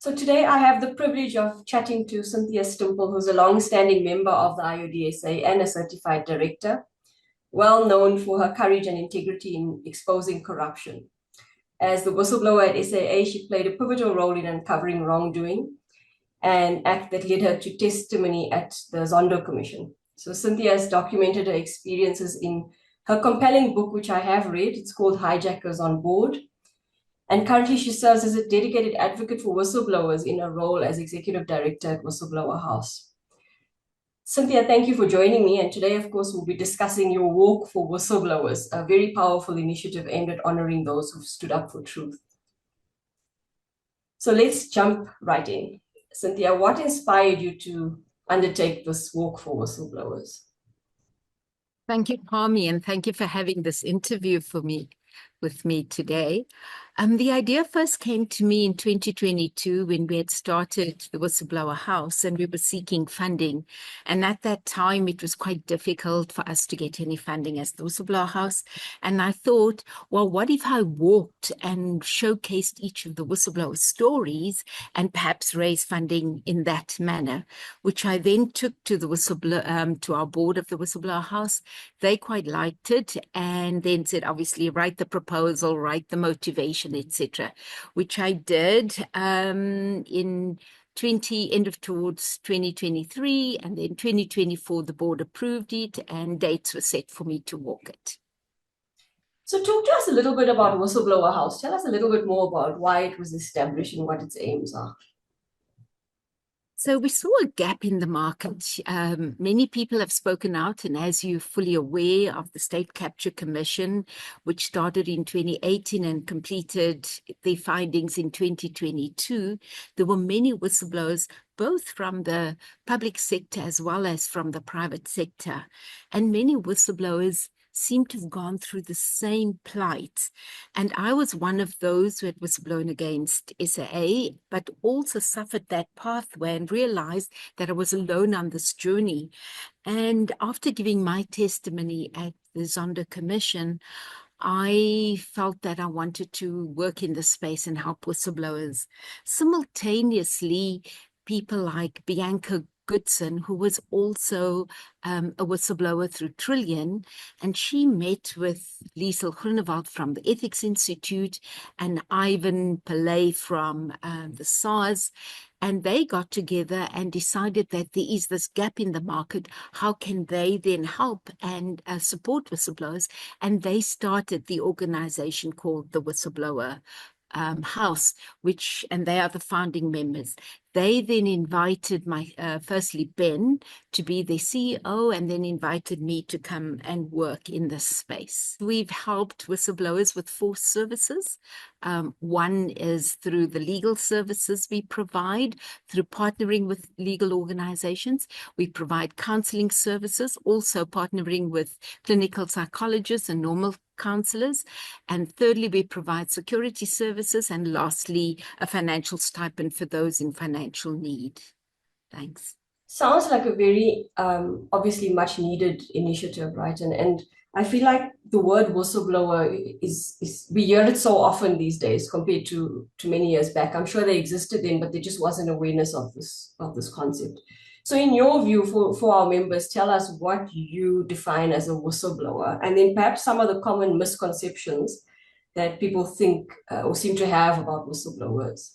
So today I have the privilege of chatting to Cynthia Stimpel, who's a long-standing member of the IoDSA and a certified director, well known for her courage and integrity in exposing corruption. As the whistleblower at SAA, she played a pivotal role in uncovering wrongdoing, an act that led her to testimony at the Zondo Commission. So Cynthia has documented her experiences in her compelling book, which I have read. It's called Hijackers on Board. And currently she serves as a dedicated advocate for whistleblowers in a role as executive director at Whistleblower House. Cynthia, thank you for joining me. And today, of course, we'll be discussing your Walk for Whistleblowers, a very powerful initiative aimed at honoring those who've stood up for truth. So let's jump right in. Cynthia, what inspired you to undertake this Walk for Whistleblowers? Thank you, Parmi, and thank you for having this interview with me today. The idea first came to me in 2022 when we had started the Whistleblower House and we were seeking funding. And at that time, it was quite difficult for us to get any funding as the Whistleblower House. And I thought, well, what if I walked and showcased each of the whistleblower stories and perhaps raise funding in that manner, which I then took to the to our board of the Whistleblower House. They quite liked it and then said, obviously, write the proposal, write the motivation, etc., which I did in towards 2023, and then 2024 the board approved it and dates were set for me to walk it. So talk to us a little bit about Whistleblower House. Tell us a little bit more about why it was established and what its aims are. So we saw a gap in the market. Many people have spoken out, and as you're fully aware of the State Capture Commission, which started in 2018 and completed their findings in 2022, there were many whistleblowers, both from the public sector as well as from the private sector. And many whistleblowers seem to have gone through the same plight. And I was one of those who had whistleblown against SAA, but also suffered that pathway and realized that I was alone on this journey. And after giving my testimony at the Zondo Commission, I felt that I wanted to work in this space and help whistleblowers. Simultaneously, people like Bianca Goodson, who was also a whistleblower through Trillion, and she met with Liesel Groenewald from the Ethics Institute and Ivan Pillay from the SARS, and they got together and decided that there is this gap in the market. How can they then help and support whistleblowers? And they started the organization called the Whistleblower House, and they are the founding members. They then invited firstly Ben to be the CEO, and then invited me to come and work in this space. We've helped whistleblowers with 4 services. One is through the legal services we provide, through partnering with legal organizations. We provide counseling services, also partnering with clinical psychologists and normal counselors. And thirdly, we provide security services. And lastly, a financial stipend for those in financial need. Thanks. Sounds like a very obviously much needed initiative, right? And I feel like the word whistleblower is we hear it so often these days compared to many years back. I'm sure they existed then, but there just wasn't awareness of this concept. So in your view, for our members, tell us what you define as a whistleblower, and then perhaps some of the common misconceptions that people think or seem to have about whistleblowers.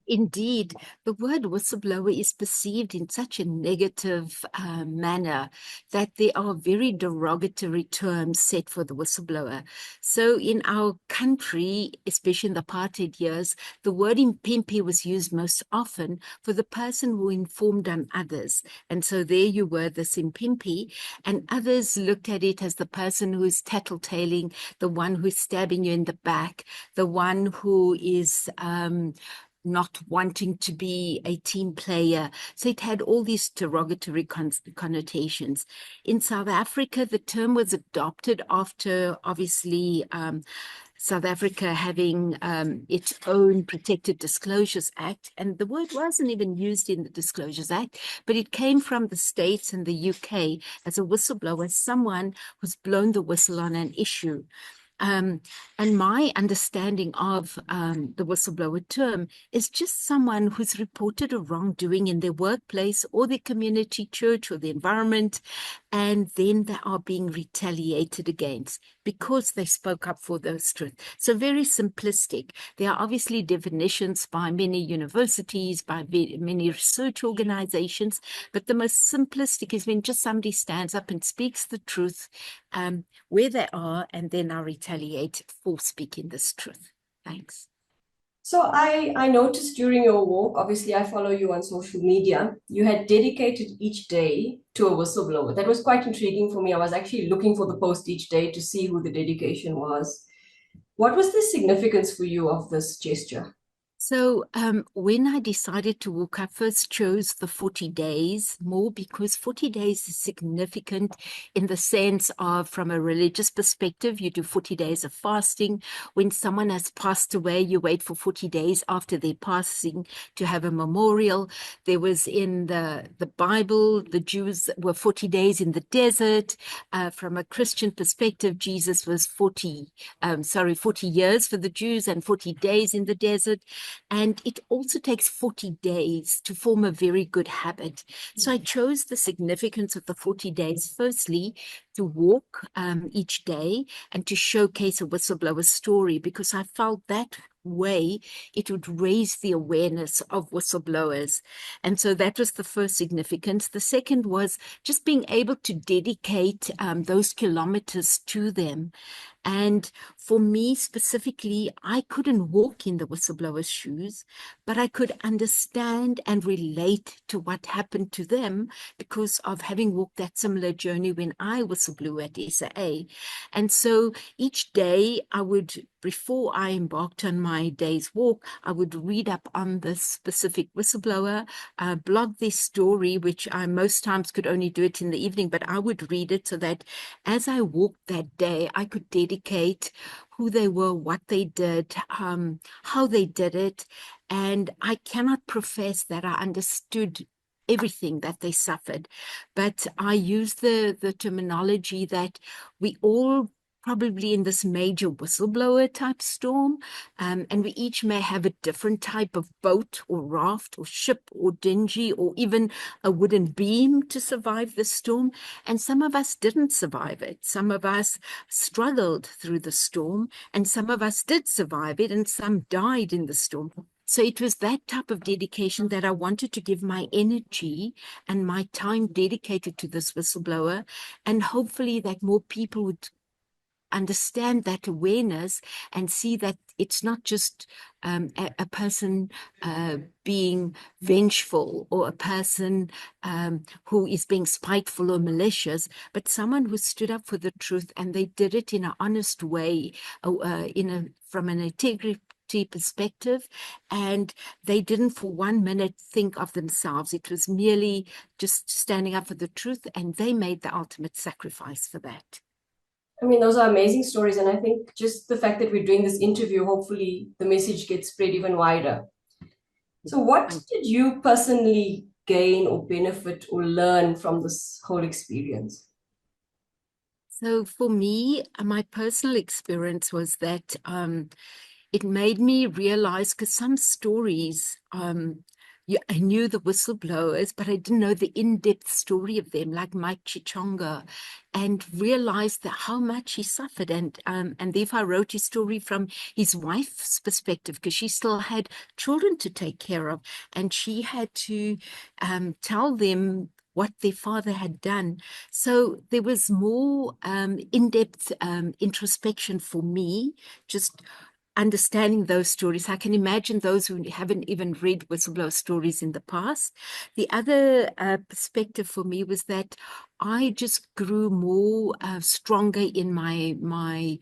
Indeed, the word whistleblower is perceived in such a negative manner that there are very derogatory terms set for the whistleblower. So in our country, especially in the apartheid years, the word impimpi was used most often for the person who informed on others. And so there you were, this impimpi, and others looked at it as the person who is tattletaling, the one who's stabbing you in the back, the one who is not wanting to be a team player. So it had all these derogatory connotations. In South Africa, the term was adopted after, obviously, South Africa having its own Protected Disclosures Act, and the word wasn't even used in the Disclosures Act, but it came from the States and the UK as a whistleblower, someone who's blown the whistle on an issue. And my understanding of the whistleblower term is just someone who's reported a wrongdoing in their workplace or their community, church, or the environment, and then they are being retaliated against because they spoke up for those truths. So very simplistic. There are obviously definitions by many universities, by many research organizations, but the most simplistic is when just somebody stands up and speaks the truth where they are, and then I retaliate for speaking this truth. Thanks. So I noticed during your walk, obviously I follow you on social media, you had dedicated each day to a whistleblower. That was quite intriguing for me. I was actually looking for the post each day to see who the dedication was. What was the significance for you of this gesture? So when I decided to walk, I first chose the 40 days more because 40 days is significant in the sense of, from a religious perspective, you do 40 days of fasting. When someone has passed away, you wait for 40 days after their passing to have a memorial. There was in the Bible, the Jews were 40 days in the desert. From a Christian perspective, Jesus was 40 years for the Jews and 40 days in the desert. And it also takes 40 days to form a very good habit. So I chose the significance of the 40 days, firstly, to walk each day and to showcase a whistleblower story, because I felt that way it would raise the awareness of whistleblowers. And so that was the first significance. The second was just being able to dedicate those kilometers to them. And for me specifically, I couldn't walk in the whistleblower's shoes, but I could understand and relate to what happened to them because of having walked that similar journey when I whistleblew at SAA. And so each day I would, before I embarked on my day's walk, I would read up on this specific whistleblower, blog their story, which I most times could only do it in the evening, but I would read it so that as I walked that day, I could dedicate who they were, what they did, how they did it. And I cannot profess that I understood everything that they suffered, but I use the terminology that we all probably in this major whistleblower type storm, and we each may have a different type of boat or raft or ship or dinghy or even a wooden beam to survive the storm. And some of us didn't survive it. Some of us struggled through the storm, and some of us did survive it, and some died in the storm. So it was that type of dedication that I wanted to give my energy and my time dedicated to this whistleblower, and hopefully that more people would understand that awareness and see that it's not just a person being vengeful or a person who is being spiteful or malicious, but someone who stood up for the truth, and they did it in an honest way, from an integrity perspective, and they didn't for 1 minute think of themselves. It was merely just standing up for the truth, and they made the ultimate sacrifice for that. I mean, those are amazing stories. And I think just the fact that we're doing this interview, hopefully the message gets spread even wider. So what did you personally gain or benefit or learn from this whole experience? So for me, my personal experience was that it made me realize, because some stories, I knew the whistleblowers, but I didn't know the in-depth story of them, like Mike Chichonga, and realized that how much he suffered. And therefore I wrote his story from his wife's perspective, because she still had children to take care of, and she had to tell them what their father had done. So there was more in-depth introspection for me, just understanding those stories. I can imagine those who haven't even read whistleblower stories in the past. The other perspective for me was that I just grew more stronger in my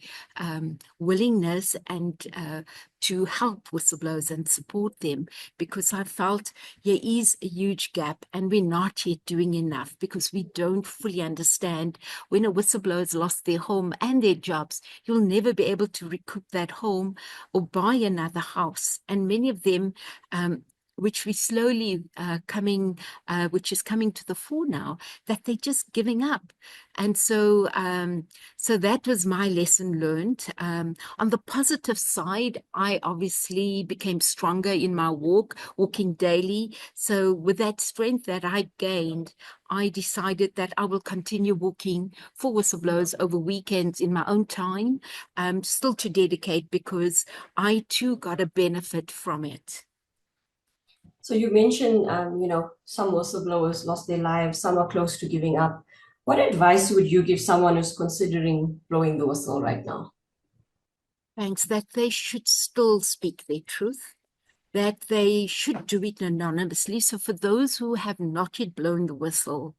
willingness and to help whistleblowers and support them, because I felt there is a huge gap and we're not yet doing enough, because we don't fully understand when a whistleblower has lost their home and their jobs, you'll never be able to recoup that home or buy another house. And many of them which we slowly which is coming to the fore now, that they're just giving up. And so, so that was my lesson learned. On the positive side, I obviously became stronger in my walking daily. So with that strength that I gained, I decided that I will continue walking for whistleblowers over weekends in my own time, still to dedicate, because I too got a benefit from it. So you mentioned, some whistleblowers lost their lives, some are close to giving up. What advice would you give someone who's considering blowing the whistle right now? Thanks. That they should still speak their truth, that they should do it anonymously. So for those who have not yet blown the whistle,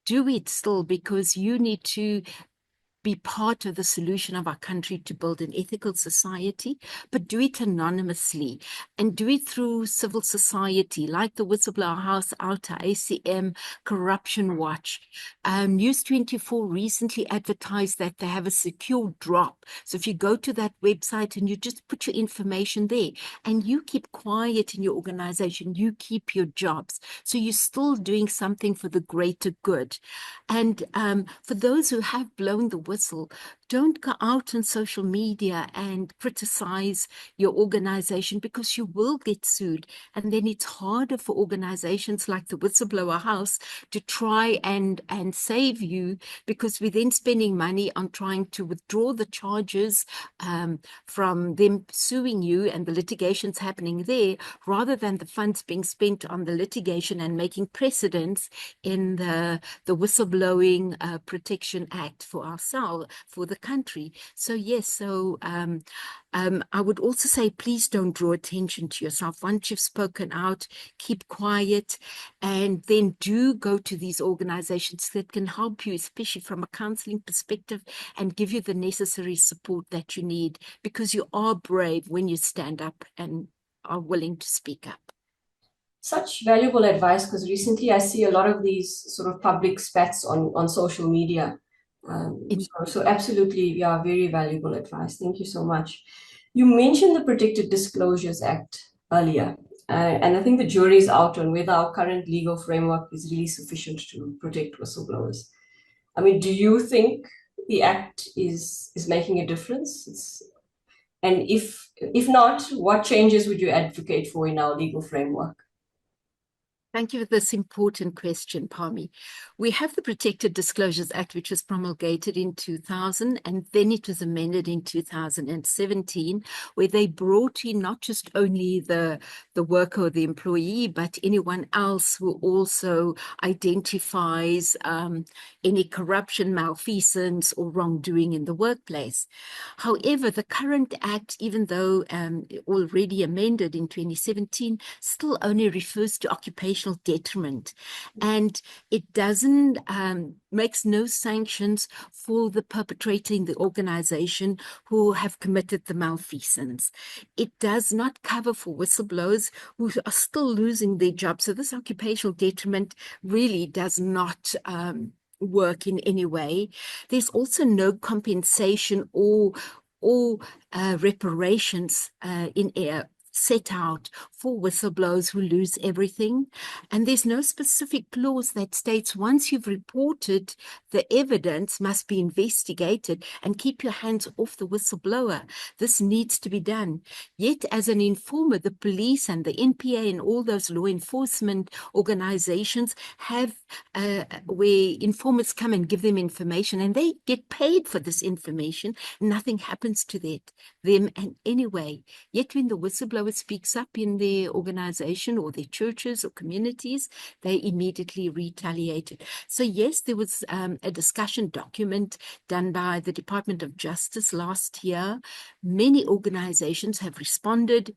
do it still, because you need to be part of the solution of our country to build an ethical society, but do it anonymously and do it through civil society like the Whistleblower House, IoDSA, ACM, Corruption Watch. News 24 recently advertised that they have a secure drop. So if you go to that website and you just put your information there and you keep quiet in your organization, you keep your jobs. So you're still doing something for the greater good. And for those who have blown the whistle, don't go out on social media and criticize your organization, because you will get sued. And then it's harder for organizations like the Whistleblower House to try and save you, because we're then spending money on trying to withdraw the charges from them suing you and the litigations happening there, rather than the funds being spent on the litigation and making precedents in the Whistleblowing Protection Act for ourselves, for the country. So yes, so I would also say, please don't draw attention to yourself. Once you've spoken out, keep quiet, and then do go to these organizations that can help you, especially from a counseling perspective, and give you the necessary support that you need, because you are brave when you stand up and are willing to speak up. Such valuable advice, because recently I see a lot of these sort of public spats on social media. So absolutely, yeah, very valuable advice. Thank you so much. You mentioned the Protected Disclosures Act earlier, and I think the jury is out on whether our current legal framework is really sufficient to protect whistleblowers. I mean, do you think the act is making a difference? And if not, what changes would you advocate for in our legal framework? Thank you for this important question, Parmi. We have the Protected Disclosures Act, which was promulgated in 2000, and then it was amended in 2017, where they brought in not just only the worker or the employee, but anyone else who also identifies any corruption, malfeasance, or wrongdoing in the workplace. However, the current act, even though already amended in 2017, still only refers to occupational detriment, and it doesn't makes no sanctions for the perpetrator in the organization who have committed the malfeasance. It does not cover for whistleblowers who are still losing their jobs. So this occupational detriment really does not work in any way. There's also no compensation or reparations in set out for whistleblowers who lose everything. And there's no specific clause that states once you've reported, the evidence must be investigated and keep your hands off the whistleblower. This needs to be done. Yet as an informer, the police and the NPA and all those law enforcement organizations have where informers come and give them information, and they get paid for this information. Nothing happens to them and anyway. Yet when the whistleblower speaks up in their organization or their churches or communities, they immediately retaliated. So yes, there was a discussion document done by the Department of Justice last year. Many organizations have responded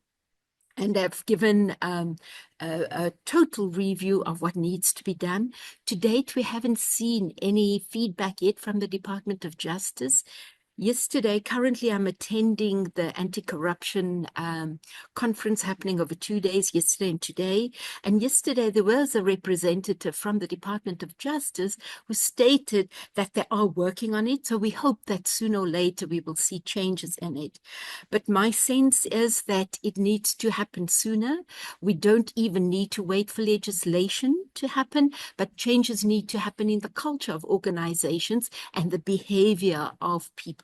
and have given a total review of what needs to be done. To date, we haven't seen any feedback yet from the Department of Justice. Yesterday, currently I'm attending the anti-corruption conference happening over 2 days, yesterday and today. And yesterday there was a representative from the Department of Justice who stated that they are working on it. So we hope that sooner or later we will see changes in it. But my sense is that it needs to happen sooner. We don't even need to wait for legislation to happen, but changes need to happen in the culture of organizations and the behavior of people.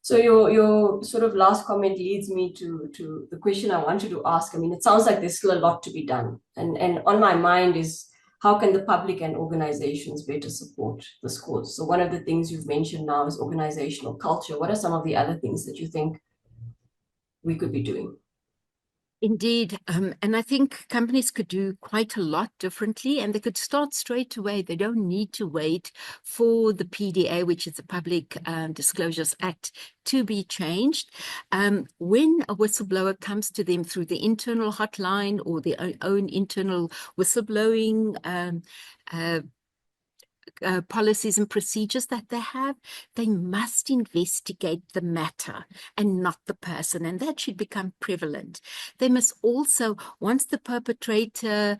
So your sort of last comment leads me to the question I wanted to ask. I mean, it sounds like there's still a lot to be done. And on my mind is how can the public and organizations better support this cause? So one of the things you've mentioned now is organizational culture. What are some of the other things that you think we could be doing? Indeed, and I think companies could do quite a lot differently, and they could start straight away. They don't need to wait for the PDA, which is the Public Disclosures Act, to be changed. When a whistleblower comes to them through the internal hotline or their own internal whistleblowing policies and procedures that they have, they must investigate the matter and not the person, and that should become prevalent. They must also, once the perpetrator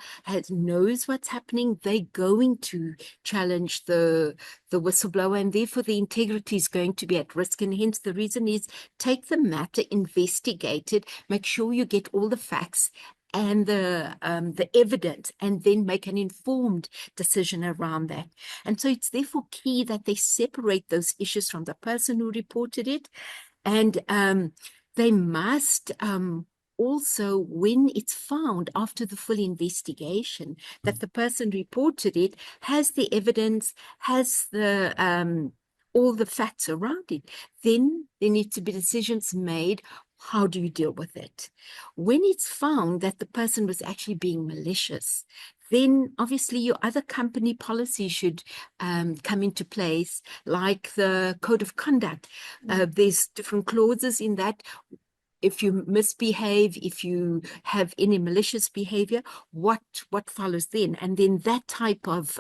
knows what's happening, they're going to challenge the whistleblower, and therefore the integrity is going to be at risk. And hence the reason is take the matter, investigate it, make sure you get all the facts and the evidence, and then make an informed decision around that. And so it's therefore key that they separate those issues from the person who reported it. And they must also, when it's found after the full investigation that the person reported it has the evidence, has the all the facts around it, then there need to be decisions made. How do you deal with it? When it's found that the person was actually being malicious, then obviously your other company policy should come into place, like the code of conduct. There's different clauses in that. If you misbehave, if you have any malicious behavior, what follows then? And then that type of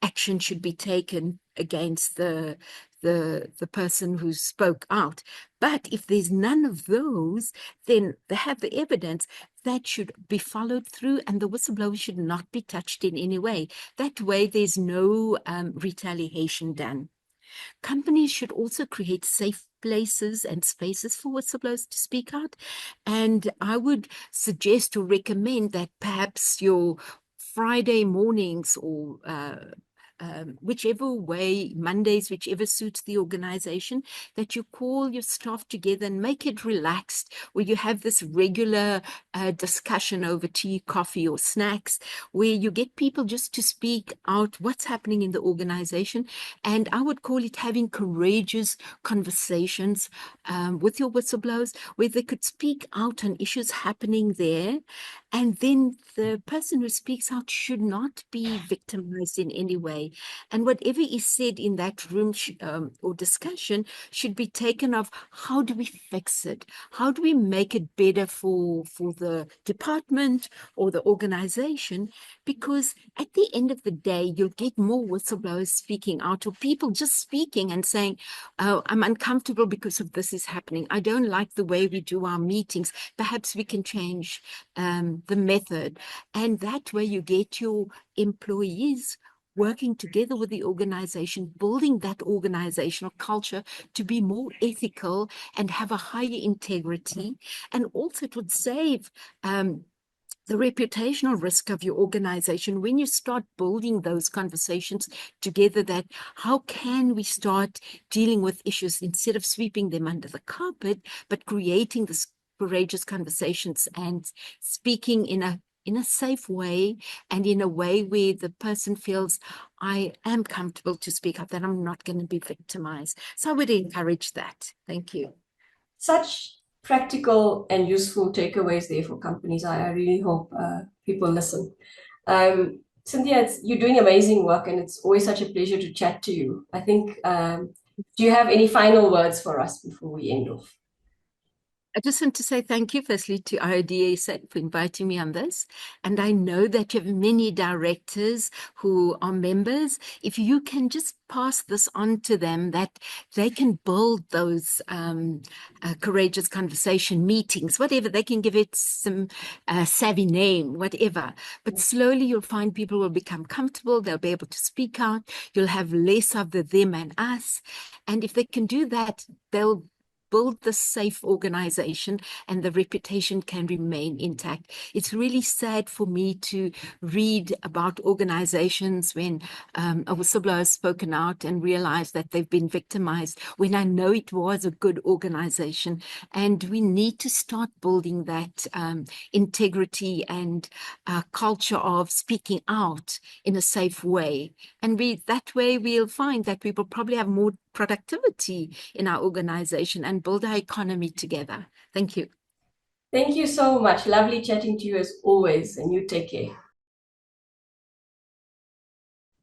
action should be taken against the person who spoke out. But if there's none of those, then they have the evidence that should be followed through, and the whistleblower should not be touched in any way. That way, there's no retaliation done. Companies should also create safe places and spaces for whistleblowers to speak out. And I would suggest or recommend that perhaps your Friday mornings or whichever way, Mondays, whichever suits the organization, that you call your staff together and make it relaxed, where you have this regular discussion over tea, coffee, or snacks, where you get people just to speak out what's happening in the organization. And I would call it having courageous conversations with your whistleblowers, where they could speak out on issues happening there. And then the person who speaks out should not be victimized in any way. And whatever is said in that room or discussion should be taken of how do we fix it? How do we make it better for the department or the organization? Because at the end of the day, you'll get more whistleblowers speaking out, or people just speaking and saying, oh, I'm uncomfortable because of this is happening. I don't like the way we do our meetings. Perhaps we can change the method. And that way you get your employees working together with the organization, building that organizational culture to be more ethical and have a higher integrity. And also it would save the reputational risk of your organization when you start building those conversations together, that how can we start dealing with issues instead of sweeping them under the carpet, but creating this courageous conversations and speaking in a safe way, and in a way where the person feels, I am comfortable to speak up, that I'm not going to be victimized. So I would encourage that. Thank you. Such practical and useful takeaways there for companies. I really hope people listen. Cynthia, you're doing amazing work, and it's always such a pleasure to chat to you. I think, do you have any final words for us before we end off? I just want to say thank you firstly to IoDSA for inviting me on this. And I know that you have many directors who are members. If you can just pass this on to them, that they can build those courageous conversation meetings, whatever, they can give it some savvy name, whatever. But slowly you'll find people will become comfortable. They'll be able to speak out. You'll have less of the them and us. And if they can do that, they'll build the safe organization and the reputation can remain intact. It's really sad for me to read about organizations when a whistleblower has spoken out and realized that they've been victimized, when I know it was a good organization. And we need to start building that integrity and culture of speaking out in a safe way. And that way we'll find that we will probably have more productivity in our organization and build our economy together. Thank you. Thank you so much. Lovely chatting to you as always, and you take care.